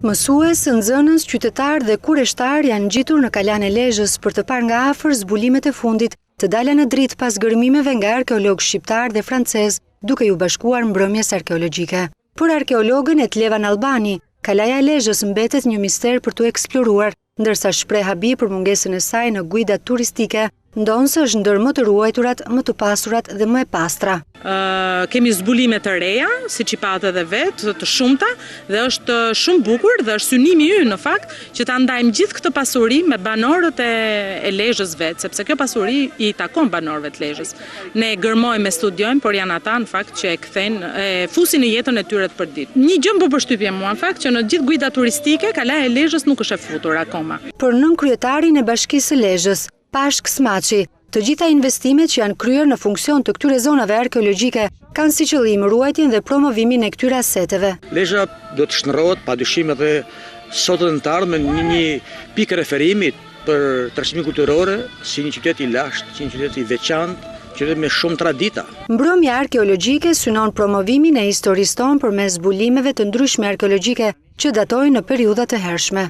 Mësues, nxënës, qytetar dhe kureshtar janë ngjitur në Kalan e Lezhës për të parë nga afër zbulimet e fundit të dalë në dritë pas gërmimeve nga arkeologë shqiptar dhe francez, duke ju bashkuar mbrëmjes arkeologjike. Për arkeologën Etlevan Albani, Kalaja e Lezhës mbetet një mister për të eksploruar, ndërsa shpreh habi për mungesën e saj në guidat turistike, ndonse është ndër më të ruajturat, më të pasurat dhe më e pastra. Kemi zbulime të reja, siç i patë edhe vetë, të shumta, dhe është shumë bukur dhe është synimi ynë në fakt që ta ndajmë gjithë këtë pasuri me banorët e Lezhës vetë, sepse kjo pasuri i takon banorëve të Lezhës. Ne gërmojmë e studiojmë, por janë ata në fakt që e kthejnë, fusin në jetën e tyre të përditshme. Një gjë më përshtypje mua në fakt që në gjithë guidat turistike Kalaja e Lezhës nuk është e futur akoma. Për nënkryetarin e Bashkisë së Lezhës, Pashk Smaçi, të gjitha investimet që janë kryer në funksion të këtyre zonave arkeologjike kanë si qëllim ruajtjen dhe promovimin e këtyre aseteve. Lezhë do të shndërrohet padyshim edhe sot dhe në të ardhmen një pikë referimi për trashëgiminë kulturore, si një qytet i lashtë, si një qytet i veçantë, qytet me shumë tradita. Mbrëmja arkeologjike synon promovimin e historisë tonë përmes zbulimeve të ndryshme arkeologjike që datojnë në periudha të hershme.